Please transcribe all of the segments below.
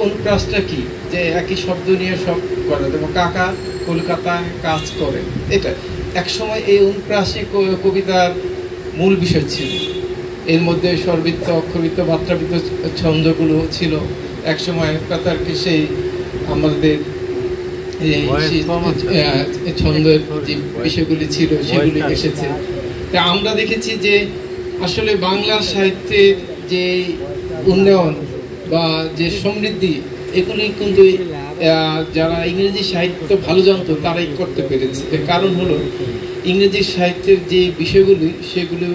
অনুপ্রাসটা কি, যে একই শব্দ নিয়ে সব করে, যেমন কাকা কলকাতায় কাজ করে, এটা একসময় এই অনুপ্রাসিক কবিতার মূল বিষয় ছিল। এর মধ্যে স্বরবৃত্ত, অক্ষরবৃত্ত, মাত্রাবৃত্ত ছন্দগুলো ছিল। একসময় তাদেরকে সেই আমাদের ছন্দের যে বিষয়গুলি ছিল সেগুলি এসেছে। তা আমরা দেখেছি যে আসলে বাংলা সাহিত্যের যে উন্নয়ন বা যে সমৃদ্ধি, এগুলি কিন্তু যারা ইংরেজি সাহিত্য ভালো জানতো তারাই করতে পেরেছে। কারণ হলো ইংরেজি সাহিত্যের যে বিষয়গুলি সেগুলো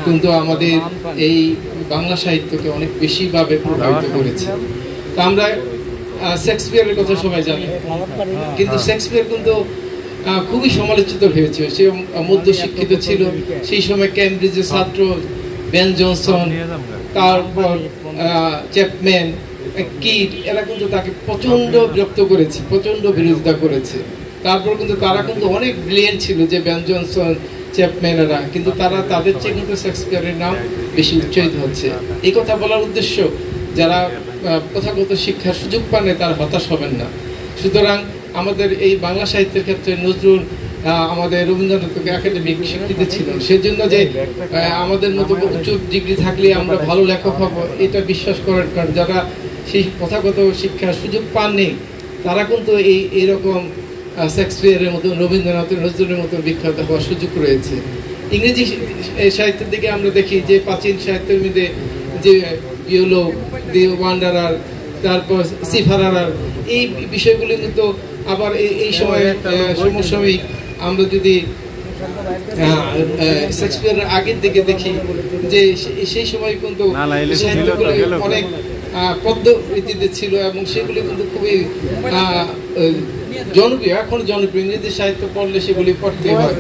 কিন্তু আমাদের এই বাংলা সাহিত্যকে অনেক বেশিভাবে প্রভাবিত করেছে। তা আমরা শেক্সপিয়ারের কথা সবাই জানি, কিন্তু শেক্সপিয়ার কিন্তু খুবই সমালোচিত হয়েছে। সে মধ্যশিক্ষিত ছিল, সেই সময় ক্যামব্রিজের ছাত্র বেন জনসন, তারপর চ্যাপম্যান, কিড, এরা কিন্তু তাকে প্রচন্ড বিরক্ত করেছে, প্রচন্ড বিরোধিতা করেছে। তারপর কিন্তু তারা কিন্তু অনেক ব্রিলিয়েন্ট ছিল, যে বেন জনসন, চ্যাপম্যানেরা, কিন্তু তারা তাদের চেয়ে কিন্তু শেক্সপিয়ারের নাম বেশি উচ্চারিত হচ্ছে। এই কথা বলার উদ্দেশ্য, যারা প্রথাগত শিক্ষার সুযোগ পানে তারা হতাশ হবেন না। সুতরাং আমাদের এই বাংলা সাহিত্যের ক্ষেত্রে নজরুল, আমাদের রবীন্দ্রনাথকে একাডেমিক স্বীকৃতি ছিল, সেজন্য যে আমাদের মতো উচ্চ ডিগ্রি থাকলে আমরা ভালো লেখক হব এটা বিশ্বাস করার কারণ যারা সেই প্রথাগত শিক্ষার সুযোগ পাননি তারা কিন্তু এইরকম শেক্সপিয়ারের মতো, রবীন্দ্রনাথের, নজরুলের মতো বিখ্যাত হওয়ার সুযোগ রয়েছে। ইংরেজি সাহিত্যের দিকে আমরা দেখি যে প্রাচীন সাহিত্যের মধ্যে যে ইয়েলো, দি ওয়ান্ডারার, তারপর সিফারার, এই বিষয়গুলি কিন্তু আবার এই সময়ে সমসাময়িক আমরা যদি শেক্সপিয়ারের আগের দিকে দেখি যে সেই সময় কিন্তু সাহিত্যগুলো অনেক পদ্ধতিতে ছিল এবং সেগুলি কিন্তু খুবই জনপ্রিয়, এখন জনপ্রিয়। ইংরেজি সাহিত্য পড়লে সেগুলি পড়তে হয়,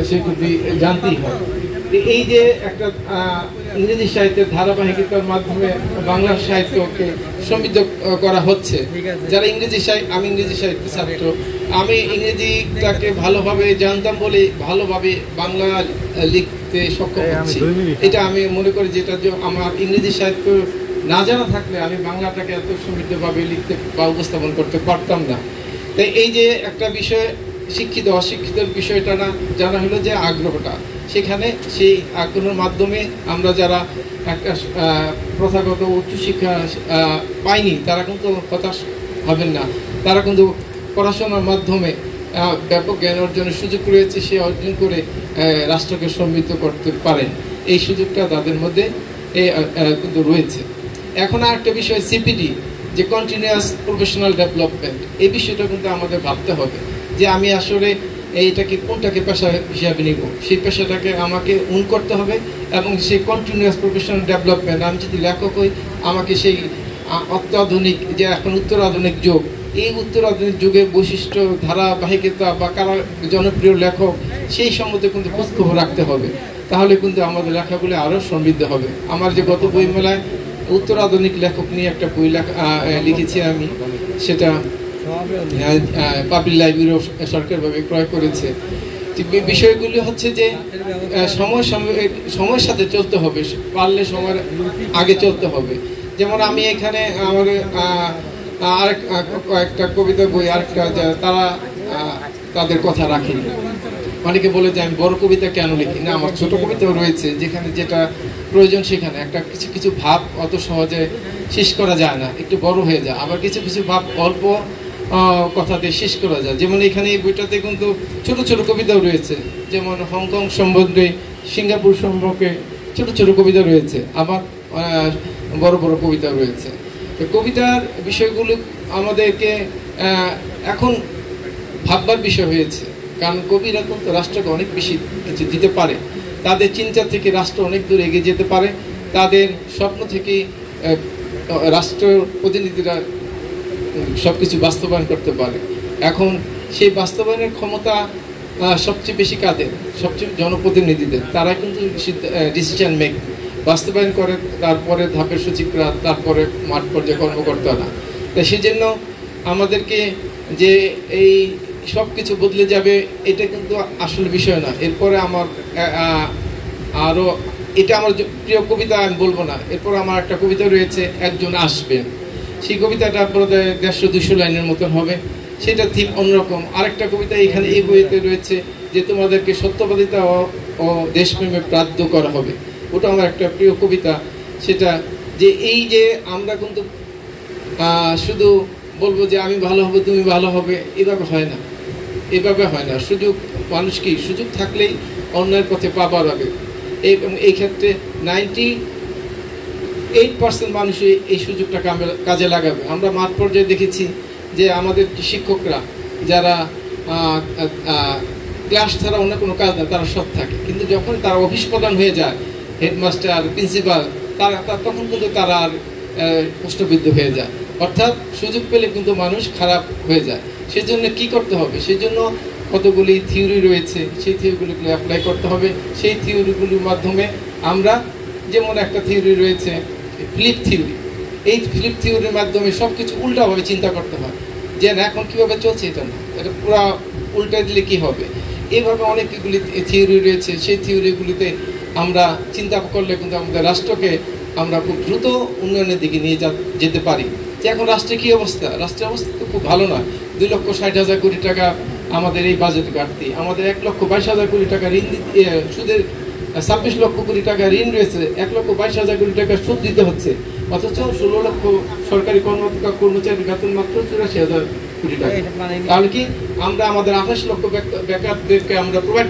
সেগুলি জানতেই হয়। এই যে একটা ইংরেজি সাহিত্যের ধারাবাহিকতার মাধ্যমে বাংলা সাহিত্যকে সমৃদ্ধ করা হচ্ছে। যারা আমি ইংরেজি সাহিত্যের ছাত্র, আমি ইংরেজিটাকে ভালোভাবে জানতাম বলে ভালোভাবে বাংলা লিখতে সক্ষম হচ্ছি। এটা আমি মনে করি যেটা আমার ইংরেজি সাহিত্য না জানা থাকলে আমি বাংলাটাকে এত সমৃদ্ধভাবে লিখতে বা উপস্থাপন করতে পারতাম না। তাই এই যে একটা বিষয়, শিক্ষিত অশিক্ষিতের বিষয়টা না জানা হলো যে আগ্রহটা, সেখানে সেই আগ্রহের মাধ্যমে আমরা যারা একটা প্রথাগত উচ্চশিক্ষা পাইনি তারা কিন্তু হতাশ হবেন না। তারা কিন্তু পড়াশোনার মাধ্যমে ব্যাপক জ্ঞান অর্জনের সুযোগ রয়েছে, সে অর্জন করে রাষ্ট্রকে সমৃদ্ধ করতে পারেন। এই সুযোগটা তাদের মধ্যে কিন্তু রয়েছে। এখন আর একটা বিষয় সিপিডি, যে কন্টিনিউয়াস প্রফেশনাল ডেভেলপমেন্ট, এই বিষয়টা কিন্তু আমাদের ভাবতে হবে যে আমি আসলে এইটাকে কোনটাকে পেশা হিসাবে নিব, সেই পেশাটাকে আমাকে করতে হবে এবং সেই কন্টিনিউয়াস প্রফেশনাল ডেভেলপমেন্ট, আমি যদি লেখক হই আমাকে সেই অত্যাধুনিক, যে এখন উত্তরাধুনিক যুগ, এই উত্তরাধুনিক যুগের বৈশিষ্ট্য, ধারাবাহিকতা বা কারা জনপ্রিয় লেখক সেই সম্বন্ধে কিন্তু খোঁজখবর রাখতে হবে। তাহলে কিন্তু আমাদের লেখাগুলি আরও সমৃদ্ধ হবে। আমার যে গত বইমেলায় উত্তরাধুনিক লেখক নিয়ে একটা বই লিখেছি আমি, সেটা পাবলিক লাইব্রেরি সরকারভাবে ক্রয় করেছে। বিষয়গুলি হচ্ছে যে সময়ের সাথে চলতে হবে, পারলে সময়ের আগে চলতে হবে। যেমন আমি এখানে আমার কয়েকটা কবিতা বই আরেকটা তারা তাদের কথা রাখেনি। অনেকে বলে যে আমি বড় কবিতা কেন লিখি না, আমার ছোট কবিতাও রয়েছে যেখানে যেটা প্রয়োজন সেখানে একটা কিছু কিছু ভাব অত সহজে শেষ করা যায় না, একটু বড় হয়ে যায়। আবার কিছু কিছু ভাব অল্প কথাতে শেষ করা যায়। যেমন এখানে এই বইটাতে কিন্তু ছোট ছোট কবিতাও রয়েছে, যেমন হংকং সম্বন্ধে, সিঙ্গাপুর সম্পর্কে ছোট ছোট কবিতা রয়েছে, আবার বড় বড় কবিতা রয়েছে। কবিতার বিষয়গুলো আমাদেরকে এখন ভাববার বিষয় হয়েছে, কারণ কবিরা কিন্তু রাষ্ট্রকে অনেক বেশি কিছু দিতে পারে, তাদের চিন্তা থেকে রাষ্ট্র অনেক দূর এগিয়ে যেতে পারে, তাদের স্বপ্ন থেকে রাষ্ট্র প্রতিনিধিরা সব কিছু বাস্তবায়ন করতে পারে। এখন সেই বাস্তবায়নের ক্ষমতা সবচেয়ে বেশি কাদের? সবচেয়ে জনপ্রতিনিধিদের। তারা কিন্তু ডিসিশন মেক বাস্তবায়ন করে, তারপরে ধাপের সচিবরা, তারপরে মাঠ পর্যায়ে কর্মকর্তারা। তাই সেজন্য আমাদেরকে যে এই সব কিছু বদলে যাবে এটা কিন্তু আসল বিষয় না। এরপরে আমার আরও, এটা আমার প্রিয় কবিতা আমি বলবো না, এরপর আমার একটা কবিতা রয়েছে, একজন আসবেন। সেই কবিতাটা প্রায় 150-200 লাইনের মতন হবে, সেটা থিম অন্যরকম। আরেকটা কবিতা এখানে এই বইতে রয়েছে যে তোমাদেরকে সত্যবাদিতা ও দেশপ্রেমে বাধ্য করা হবে, ওটা আমার একটা প্রিয় কবিতা। সেটা যে এই যে আমরা কিন্তু শুধু বলবো যে আমি ভালো হবে তুমি ভালো হবে, এভাবে হয় না, এভাবে হয় না। সুযোগ, মানুষ কি সুযোগ থাকলেই অন্যের পথে পা বাড়াবে, এবং এই ক্ষেত্রে 98% মানুষই এই সুযোগটা কাজে লাগাবে। আমরা মাঠ পর্যায়ে দেখেছি যে আমাদের শিক্ষকরা যারা ক্লাস ছাড়া অন্য কোনো কাজ না, তারা সব থাকে, কিন্তু যখন তারা অফিস প্রধান হয়ে যায়, হেডমাস্টার, প্রিন্সিপাল, তারা তখন কিন্তু তারা আর প্রশ্নবিদ্ধ হয়ে যায়। অর্থাৎ সুযোগ পেলে কিন্তু মানুষ খারাপ হয়ে যায়। সেজন্য কি করতে হবে? সেজন্য কতগুলি থিওরি রয়েছে, সেই থিওরিগুলিকে অ্যাপ্লাই করতে হবে। সেই থিওরিগুলির মাধ্যমে আমরা, যেমন একটা থিওরি রয়েছে ফ্লিপ থিওরি, এই ফ্লিপ থিওরির মাধ্যমে সব কিছু উল্টাভাবে চিন্তা করতে হয়, যে না এখন কীভাবে চলছে এটা না, এটা পুরো উল্টা দিলে কি হবে। এইভাবে অনেকগুলি থিওরি রয়েছে, সেই থিওরিগুলিতে আমরা চিন্তা করলে কিন্তু আমাদের রাষ্ট্রকে আমরা খুব দ্রুত উন্নয়নের দিকে নিয়ে যেতে পারি। যে এখন রাষ্ট্রের কী অবস্থা? রাষ্ট্রের অবস্থা তো খুব ভালো নয়। 2,60,000 কোটি টাকা আমাদের এই বাজেট ঘাটতি, আমাদের 1,22,000 কোটি টাকা ঋণ, সুদের 26 লক্ষ কোটি টাকা ঋণ রয়েছে, 1,22,000 কোটি টাকা সুদ দিতে হচ্ছে, অথচ 16 লক্ষ সরকারি কর্মচারীর বেতন মাত্র 84,000 কোটি টাকা। তাহলে কি আমরা আমাদের 28 লক্ষ বেকারদেরকে আমরা প্রোভাইড